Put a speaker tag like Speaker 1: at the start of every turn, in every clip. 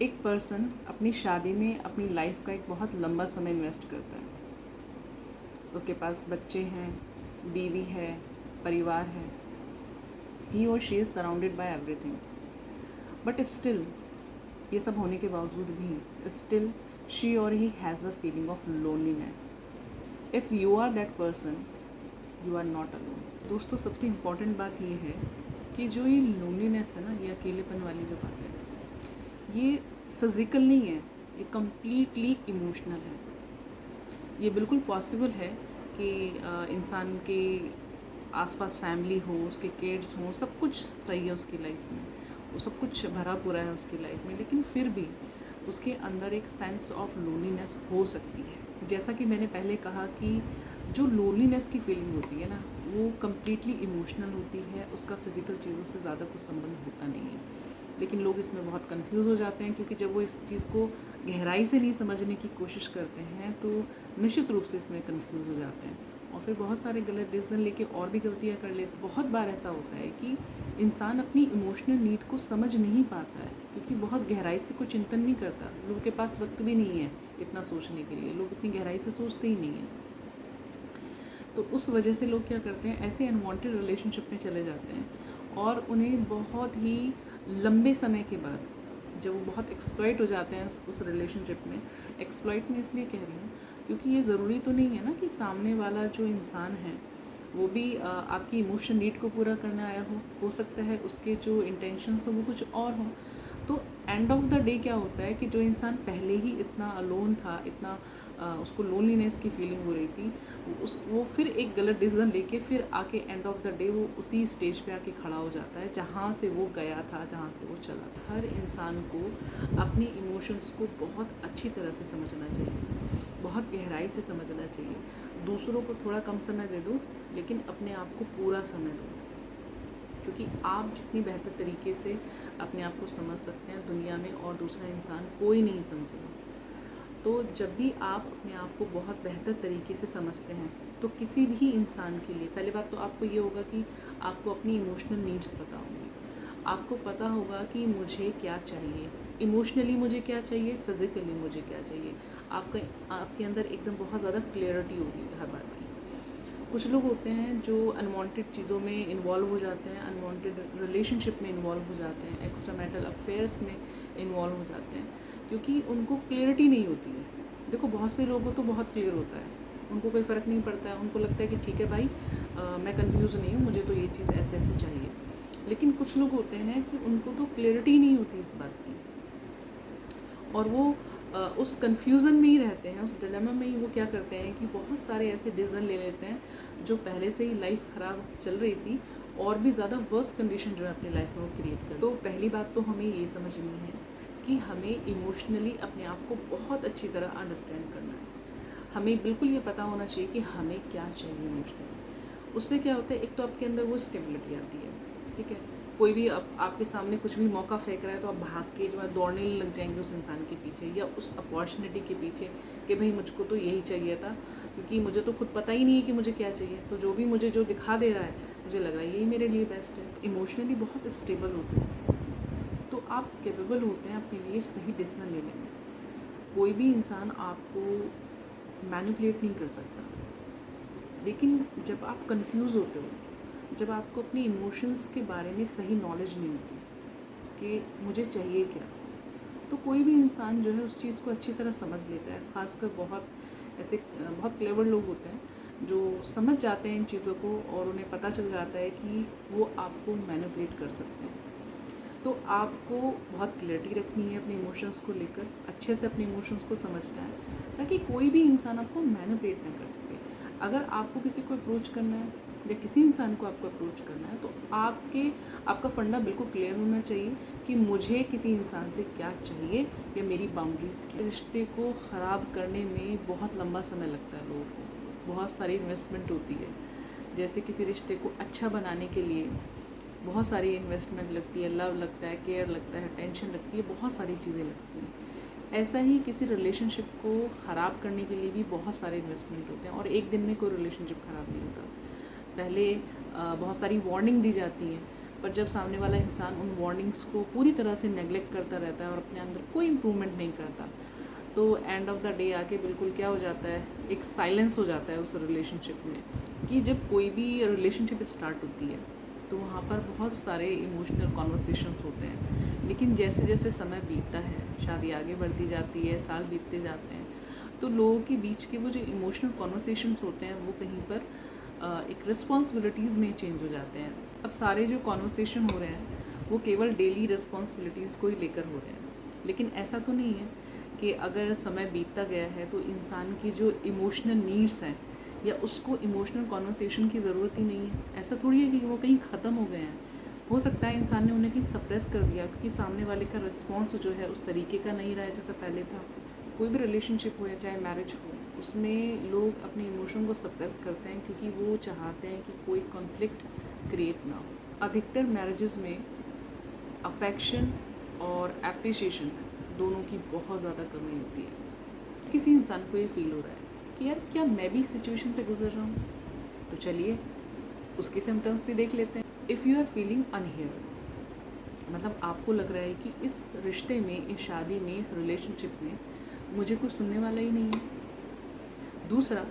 Speaker 1: एक पर्सन अपनी शादी में अपनी लाइफ का एक बहुत लंबा समय इन्वेस्ट करता है। उसके पास बच्चे हैं, बीवी है, परिवार है। He or she is surrounded by everything, but still ये सब होने के बावजूद भी still she or he has a feeling of loneliness. If you are that person, you are not alone. दोस्तों, सबसे इम्पॉर्टेंट बात ये है कि जो ये लोनलीनेस है ना, ये अकेलेपन वाली जो बात है, ये फिज़िकल नहीं है, ये कम्प्लीटली इमोशनल है। ये बिल्कुल पॉसिबल है कि इंसान के आसपास फैमिली हो, उसके किड्स हों, सब कुछ सही है उसकी लाइफ में, वो सब कुछ भरा पूरा है उसकी लाइफ में, लेकिन फिर भी उसके अंदर एक सेंस ऑफ लोनलीनेस हो सकती है। जैसा कि मैंने पहले कहा कि जो लोनलीनेस की फीलिंग होती है ना, वो कम्प्लीटली इमोशनल होती है, उसका फिज़िकल चीज़ों से ज़्यादा कुछ संबंध होता नहीं है। लेकिन लोग इसमें बहुत कंफ्यूज हो जाते हैं, क्योंकि जब वो इस चीज़ को गहराई से नहीं समझने की कोशिश करते हैं तो निश्चित रूप से इसमें कंफ्यूज हो जाते हैं और फिर बहुत सारे गलत डिसीजन लेके और भी गलतियाँ कर लेते। बहुत बार ऐसा होता है कि इंसान अपनी इमोशनल नीड को समझ नहीं पाता है, क्योंकि बहुत गहराई से कोई चिंतन नहीं करता। लोगों के पास वक्त भी नहीं है इतना सोचने के लिए, लोग इतनी गहराई से सोचते ही नहीं हैं। तो उस वजह से लोग क्या करते हैं, ऐसे अनवांटेड रिलेशनशिप में चले जाते हैं और उन्हें बहुत ही लंबे समय के बाद, जब वो बहुत एक्सप्लॉइट हो जाते हैं उस रिलेशनशिप में। एक्सप्लॉइट मैं इसलिए कह रही हूँ क्योंकि ये ज़रूरी तो नहीं है ना कि सामने वाला जो इंसान है वो भी आपकी इमोशन नीड को पूरा करने आया हो सकता है उसके जो इंटेंशंस हो वो कुछ और हो। तो एंड ऑफ द डे क्या होता है कि जो इंसान पहले ही इतना अलोन था, इतना उसको लोनलीनेस की फीलिंग हो रही थी, वो फिर एक गलत डिसीजन लेके फिर आके एंड ऑफ द डे वो उसी स्टेज पे आके खड़ा हो जाता है जहाँ से वो गया था, जहाँ से वो चला था। हर इंसान को अपनी इमोशंस को बहुत अच्छी तरह से समझना चाहिए, बहुत गहराई से समझना चाहिए। दूसरों को थोड़ा कम समय दे दो, लेकिन अपने आप को पूरा समय दो, क्योंकि आप जितनी बेहतर तरीके से अपने आप को समझ सकते हैं दुनिया में और दूसरा इंसान कोई नहीं समझेगा। तो जब भी आप अपने आप को बहुत बेहतर तरीके से समझते हैं तो किसी भी इंसान के लिए पहली बात तो आपको ये होगा कि आपको अपनी इमोशनल नीड्स पता होंगी। आपको पता होगा कि मुझे क्या चाहिए, इमोशनली मुझे क्या चाहिए, फिज़िकली मुझे क्या चाहिए। आपके अंदर एकदम बहुत ज़्यादा क्लियरिटी होगी हर बात की। कुछ लोग होते हैं जो अनवांटेड चीज़ों में इन्वॉल्व हो जाते हैं, अनवांटेड रिलेशनशिप में इन्वॉल्व हो जाते हैं, एक्स्ट्रा मैरिटल अफेयर्स में इन्वॉल्व हो जाते हैं, क्योंकि उनको क्लियरिटी नहीं होती है। देखो, बहुत से लोगों को तो बहुत क्लियर होता है, उनको कोई फ़र्क नहीं पड़ता है, उनको लगता है कि ठीक है भाई, मैं कंफ्यूज नहीं हूँ, मुझे तो ये चीज़ ऐसे ऐसे चाहिए। लेकिन कुछ लोग होते हैं कि उनको तो क्लियरिटी नहीं होती इस बात की, और वो उस कन्फ्यूज़न में ही रहते हैं, उस डिलेमा में ही वो क्या करते हैं कि बहुत सारे ऐसे डिसीजन ले लेते हैं जो पहले से ही लाइफ ख़राब चल रही थी और भी ज़्यादा वर्स्ट कंडीशन जो है अपनी लाइफ में वो क्रिएट कर। तो पहली बात तो हमें ये समझनी है कि हमें इमोशनली अपने आप को बहुत अच्छी तरह अंडरस्टैंड करना है। हमें बिल्कुल ये पता होना चाहिए कि हमें क्या चाहिए इमोशनली। उससे क्या होता है, एक तो आपके अंदर वो स्टेबिलिटी आती है, ठीक है। कोई भी आपके सामने कुछ भी मौका फेंक रहा है तो आप भाग के जो है दौड़ने लग जाएंगे उस इंसान के पीछे या उस अपॉर्चुनिटी के पीछे कि भाई मुझको तो यही चाहिए था, क्योंकि मुझे तो खुद पता ही नहीं है कि मुझे क्या चाहिए, तो जो भी मुझे जो दिखा दे रहा है मुझे लग रहा है यही मेरे लिए बेस्ट है। इमोशनली बहुत स्टेबल होते हैं तो आप कैपेबल होते हैं अपने लिए सही डिसीजन लेने में। कोई भी इंसान आपको मैनिपुलेट नहीं कर सकता, लेकिन जब आप कंफ्यूज होते हो, जब आपको अपने इमोशंस के बारे में सही नॉलेज नहीं होती कि मुझे चाहिए क्या, तो कोई भी इंसान जो है उस चीज़ को अच्छी तरह समझ लेता है। ख़ासकर बहुत क्लेवर लोग होते हैं जो समझ जाते हैं इन चीज़ों को और उन्हें पता चल जाता है कि वो आपको मैनिपुलेट कर सकते हैं। तो आपको बहुत क्लैरिटी रखनी है अपने इमोशंस को लेकर, अच्छे से अपने इमोशंस को समझना है ताकि कोई भी इंसान आपको मैनिपुलेट ना कर सके। अगर आपको किसी को अप्रोच करना है या किसी इंसान को आपको अप्रोच करना है तो आपका फंडा बिल्कुल क्लियर होना चाहिए कि मुझे किसी इंसान से क्या चाहिए या मेरी बाउंड्रीज़ क्या। रिश्ते को ख़राब करने में बहुत लंबा समय लगता है लोगों को, बहुत सारी इन्वेस्टमेंट होती है। जैसे किसी रिश्ते को अच्छा बनाने के लिए बहुत सारी इन्वेस्टमेंट लगती है, लव लगता है, केयर लगता है, टेंशन लगती है, बहुत सारी चीज़ें लगती हैं। ऐसा ही किसी रिलेशनशिप को ख़राब करने के लिए भी बहुत सारे इन्वेस्टमेंट होते हैं और एक दिन में कोई रिलेशनशिप ख़राब नहीं होता। पहले बहुत सारी वार्निंग दी जाती है, पर जब सामने वाला इंसान उन वार्निंग्स को पूरी तरह से नेगलेक्ट करता रहता है और अपने अंदर कोई इम्प्रूवमेंट नहीं करता, तो एंड ऑफ द डे आके बिल्कुल क्या हो जाता है, एक साइलेंस हो जाता है उस रिलेशनशिप में। कि जब कोई भी रिलेशनशिप स्टार्ट होती है तो वहाँ पर बहुत सारे इमोशनल कॉन्वर्सेशंस होते हैं, लेकिन जैसे जैसे समय बीतता है, शादी आगे बढ़ती जाती है, साल बीतते जाते हैं, तो लोगों के बीच के वो जो इमोशनल कॉन्वर्सेशंस होते हैं वो कहीं पर एक रिस्पॉन्सिबिलिटीज़ में चेंज हो जाते हैं। अब सारे जो कॉन्वर्सेशन हो रहे हैं वो केवल डेली रिस्पॉन्सिबिलिटीज़ को ही लेकर हो रहे हैं, लेकिन ऐसा तो नहीं है कि अगर समय बीतता गया है तो इंसान की जो इमोशनल नीड्स हैं या उसको इमोशनल कॉन्वर्सेशन की ज़रूरत ही नहीं है। ऐसा थोड़ी है कि वो कहीं ख़त्म हो गए हैं। हो सकता है इंसान ने उन्हें कहीं सप्रेस कर दिया क्योंकि सामने वाले का रिस्पॉन्स जो है उस तरीके का नहीं रहा है जैसा पहले था। कोई भी रिलेशनशिप हो या चाहे मैरिज हो, उसमें लोग अपने इमोशन को सप्रेस करते हैं क्योंकि वो चाहते हैं कि कोई कॉन्फ्लिक्ट क्रिएट ना हो। अधिकतर मैरिजेस में अफेक्शन और एप्रिसिएशन दोनों की बहुत ज़्यादा कमी होती है। किसी इंसान को ये फील हो रहा है कि यार क्या मैं भी सिचुएशन से गुजर रहा हूँ, तो चलिए उसके सिम्टम्स भी देख लेते हैं। If you are feeling unheard, मतलब आपको लग रहा है कि इस रिश्ते में, इस शादी में, इस रिलेशनशिप में मुझे कुछ सुनने वाला ही नहीं है। दूसरा,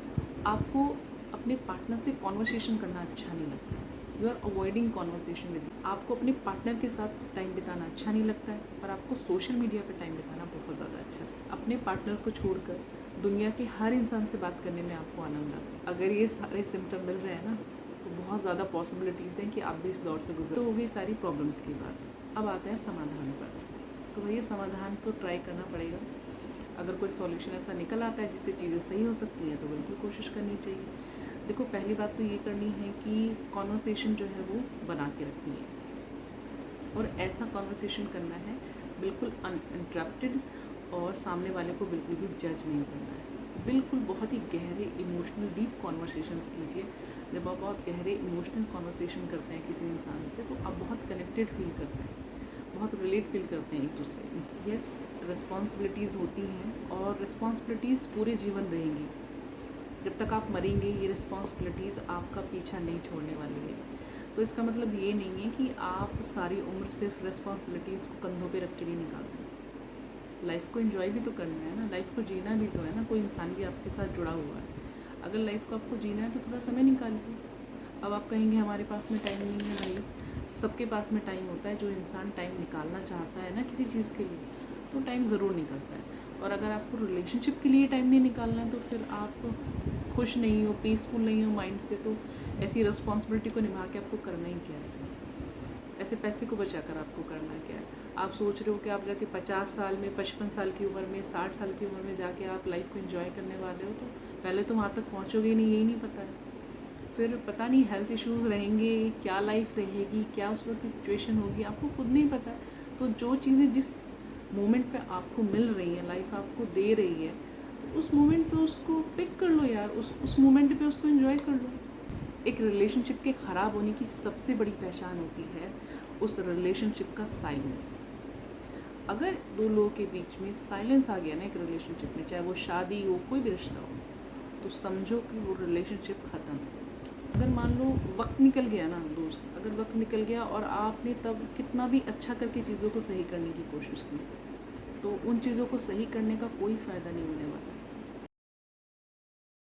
Speaker 1: आपको अपने पार्टनर से कॉन्वर्सेशन करना अच्छा नहीं लगता, you are avoiding conversation with. आपको अपने पार्टनर के साथ टाइम बिताना अच्छा नहीं लगता है, पर आपको सोशल मीडिया पर टाइम बिताना बहुत ज़्यादा अच्छा है। अपने पार्टनर को छोड़कर दुनिया के हर इंसान से बात करने में आपको आनंद आता है। अगर ये सारे सिम्टम मिल रहे हैं ना, तो बहुत ज़्यादा पॉसिबिलिटीज़ हैं कि आप भी इस दौर से गुजर। तो हो गई सारी प्रॉब्लम्स की बात। अब आते हैं समाधान पर। तो भैया समाधान तो ट्राई करना पड़ेगा। अगर कोई सॉल्यूशन ऐसा निकल आता है जिससे चीज़ें सही हो सकती हैं तो बिल्कुल कोशिश करनी चाहिए। देखो, पहली बात तो ये करनी है कि कॉन्वर्सेशन जो है वो बना के रखनी है, और ऐसा कॉन्वर्सेशन करना है बिल्कुल अनइंटरप्टेड, और सामने वाले को बिल्कुल भी जज नहीं करना है। बिल्कुल बहुत ही गहरे इमोशनल डीप कॉन्वर्सेशंस कीजिए। जब आप बहुत गहरे इमोशनल कॉन्वर्सेशन करते हैं किसी इंसान से तो आप बहुत कनेक्टेड फील करते हैं, बहुत रिलेट फील करते हैं एक दूसरे से। यस, रिस्पॉन्सिबिलिटीज़ होती हैं और रिस्पॉन्सिबिलिटीज़ पूरे जीवन रहेंगी। जब तक आप मरेंगे ये रिस्पॉन्सिबिलिटीज़ आपका पीछा नहीं छोड़ने वाली है। तो इसका मतलब ये नहीं है कि आप सारी उम्र सिर्फ रिस्पॉन्सिबिलिटीज़ को कंधों पे रख के नहीं निकालते। लाइफ को एंजॉय भी तो करना है ना, लाइफ को जीना भी तो है ना। कोई इंसान भी आपके साथ जुड़ा हुआ है। अगर लाइफ को आपको जीना है तो थोड़ा समय निकालिए। अब आप कहेंगे हमारे पास में टाइम नहीं है, भाई सबके पास में टाइम होता है। जो इंसान टाइम निकालना चाहता है ना किसी चीज़ के लिए, तो टाइम ज़रूर निकलता है। और अगर आपको रिलेशनशिप के लिए टाइम नहीं निकालना है तो फिर आप खुश नहीं हो, पीसफुल नहीं हो माइंड से, तो ऐसी रिस्पॉन्सिबिलिटी को निभा के आपको करना ही क्या है? ऐसे पैसे को बचा कर आपको करना क्या है? आप सोच रहे हो कि आप जाके 50 साल में, 55 साल की उम्र में, 60 साल की उम्र में जाके आप लाइफ को एंजॉय करने वाले हो, तो पहले तो वहाँ तक पहुँचोगे नहीं, यही नहीं पता है। फिर पता नहीं हेल्थ इश्यूज़ रहेंगे, क्या लाइफ रहेगी, क्या उस वक्त की सिचुएशन होगी, आपको खुद नहीं पता है। तो जो चीज़ें जिस मोमेंट पे आपको मिल रही हैं, लाइफ आपको दे रही है, उस मोमेंट पे उसको पिक कर लो यार, उस मोमेंट पे उसको एंजॉय कर लो। एक रिलेशनशिप के ख़राब होने की सबसे बड़ी पहचान होती है उस रिलेशनशिप का साइलेंस। अगर दो लोगों के बीच में साइलेंस आ गया ना एक रिलेशनशिप में, चाहे वो शादी हो, कोई भी रिश्ता हो, तो समझो कि वो रिलेशनशिप ख़त्म है। अगर मान लो वक्त निकल गया ना दोस्त, अगर वक्त निकल गया और आपने तब कितना भी अच्छा करके चीज़ों को सही करने की कोशिश की, तो उन चीज़ों को सही करने का कोई फ़ायदा नहीं होने वाला।